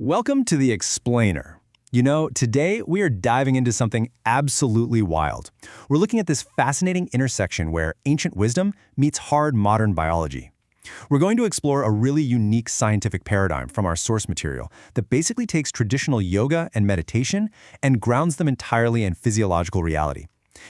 Welcome to The Explainer. Today we are diving into something absolutely wild. We're looking at this fascinating intersection where ancient wisdom meets hard modern biology. We're going to explore a really unique scientific paradigm from our source material that basically takes traditional yoga and meditation and grounds them entirely in physiological reality.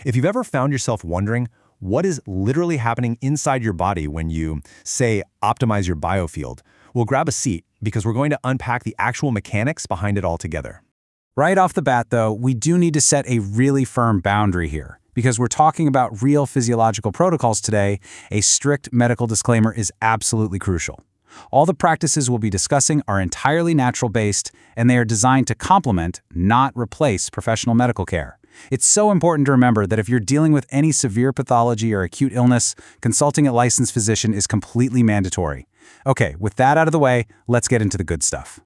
If you've ever found yourself wondering what is literally happening inside your body when you, say, optimize your biofield, we'll grab a seat because we're going to unpack the actual mechanics behind it all together. Right off the bat, though, we do need to set a really firm boundary here. Because we're talking about real physiological protocols today, a strict medical disclaimer is absolutely crucial. All the practices we'll be discussing are entirely natural-based, and they are designed to complement, not replace, professional medical care. It's so important to remember that if you're dealing with any severe pathology or acute illness, consulting a licensed physician is completely mandatory. Okay, with that out of the way, let's get into the good stuff.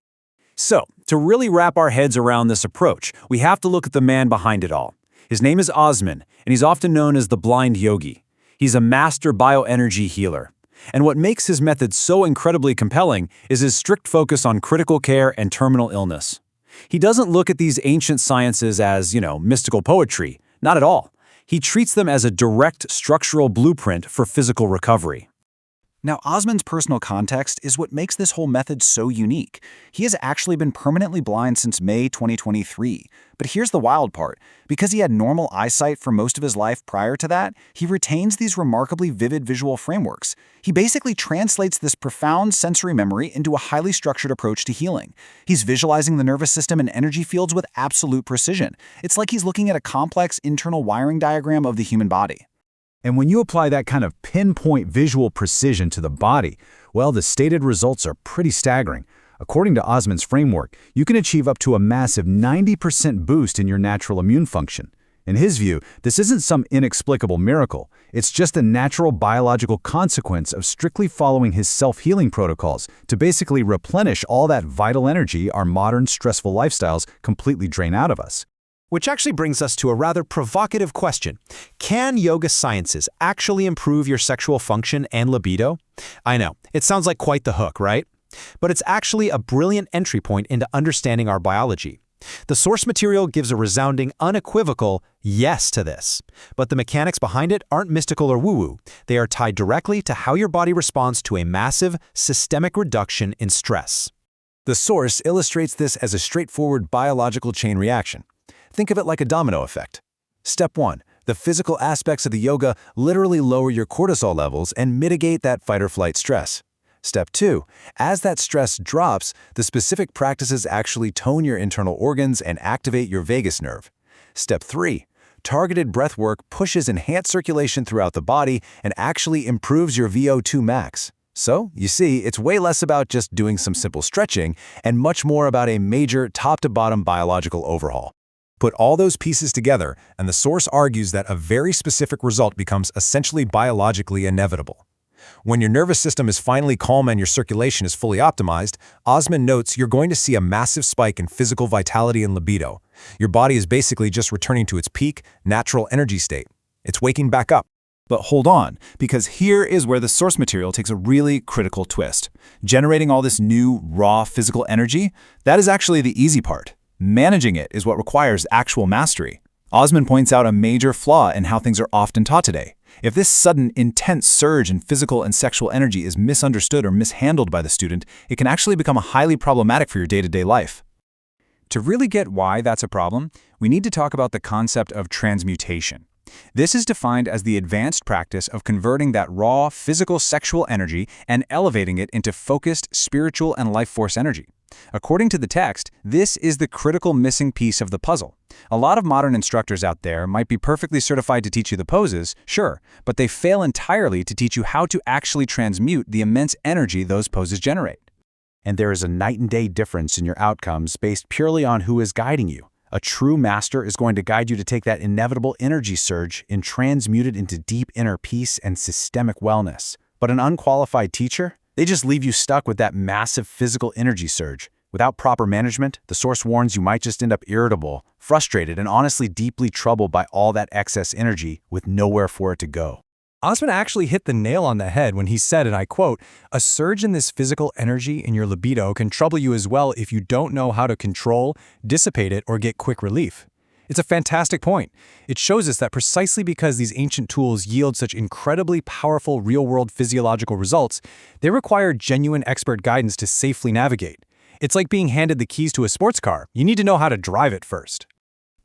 So, to really wrap our heads around this approach, we have to look at the man behind it all. His name is Osman, and he's often known as the Blind Yogi. He's a Master Bioenergy Healer. And what makes his method so incredibly compelling is his strict focus on critical care and terminal illness. He doesn't look at these ancient sciences as, mystical poetry. Not at all. He treats them as a direct structural blueprint for physical recovery. Now, Osman's personal context is what makes this whole method so unique. He has actually been permanently blind since May 2023. But here's the wild part. Because he had normal eyesight for most of his life prior to that, he retains these remarkably vivid visual frameworks. He basically translates this profound sensory memory into a highly structured approach to healing. He's visualizing the nervous system and energy fields with absolute precision. It's like he's looking at a complex internal wiring diagram of the human body. And when you apply that kind of pinpoint visual precision to the body, well, the stated results are pretty staggering. According to Osman's framework, you can achieve up to a massive 90% boost in your natural immune function. In his view, this isn't some inexplicable miracle. It's just a natural biological consequence of strictly following his self-healing protocols to basically replenish all that vital energy our modern stressful lifestyles completely drain out of us. Which actually brings us to a rather provocative question. Can yoga sciences actually improve your sexual function and libido? I know, it sounds like quite the hook, right? But it's actually a brilliant entry point into understanding our biology. The source material gives a resounding, unequivocal yes to this. But the mechanics behind it aren't mystical or woo-woo. They are tied directly to how your body responds to a massive, systemic reduction in stress. The source illustrates this as a straightforward biological chain reaction. Think of it like a domino effect. Step 1. The physical aspects of the yoga literally lower your cortisol levels and mitigate that fight-or-flight stress. Step 2. As that stress drops, the specific practices actually tone your internal organs and activate your vagus nerve. Step 3. Targeted breath work pushes enhanced circulation throughout the body and actually improves your VO2 max. So, you see, it's way less about just doing some simple stretching and much more about a major top-to-bottom biological overhaul. Put all those pieces together, and the source argues that a very specific result becomes essentially biologically inevitable. When your nervous system is finally calm and your circulation is fully optimized, Osman notes you're going to see a massive spike in physical vitality and libido. Your body is basically just returning to its peak, natural energy state. It's waking back up. But hold on, because here is where the source material takes a really critical twist. Generating all this new, raw physical energy, that is actually the easy part. Managing it is what requires actual mastery. Osman points out a major flaw in how things are often taught today. If this sudden, intense surge in physical and sexual energy is misunderstood or mishandled by the student, it can actually become highly problematic for your day-to-day life. To really get why that's a problem, we need to talk about the concept of transmutation. This is defined as the advanced practice of converting that raw, physical, sexual energy and elevating it into focused, spiritual, and life force energy. According to the text, this is the critical missing piece of the puzzle. A lot of modern instructors out there might be perfectly certified to teach you the poses, sure, but they fail entirely to teach you how to actually transmute the immense energy those poses generate. And there is a night and day difference in your outcomes based purely on who is guiding you. A true master is going to guide you to take that inevitable energy surge and transmute it into deep inner peace and systemic wellness. But an unqualified teacher? They just leave you stuck with that massive physical energy surge. Without proper management, the source warns you might just end up irritable, frustrated, and honestly deeply troubled by all that excess energy with nowhere for it to go. Osman actually hit the nail on the head when he said, and I quote, "A surge in this physical energy in your libido can trouble you as well if you don't know how to control, dissipate it, or get quick relief." It's a fantastic point. It shows us that precisely because these ancient tools yield such incredibly powerful real-world physiological results, they require genuine expert guidance to safely navigate. It's like being handed the keys to a sports car. You need to know how to drive it first.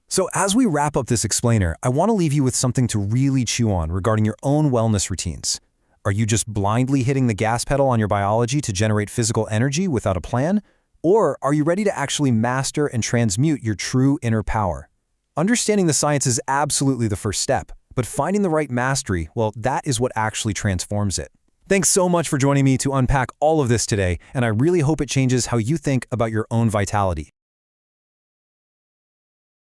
So as we wrap up this explainer, I want to leave you with something to really chew on regarding your own wellness routines. Are you just blindly hitting the gas pedal on your biology to generate physical energy without a plan? Or are you ready to actually master and transmute your true inner power? Understanding the science is absolutely the first step, but finding the right mastery, well, that is what actually transforms it. Thanks so much for joining me to unpack all of this today, and I really hope it changes how you think about your own vitality.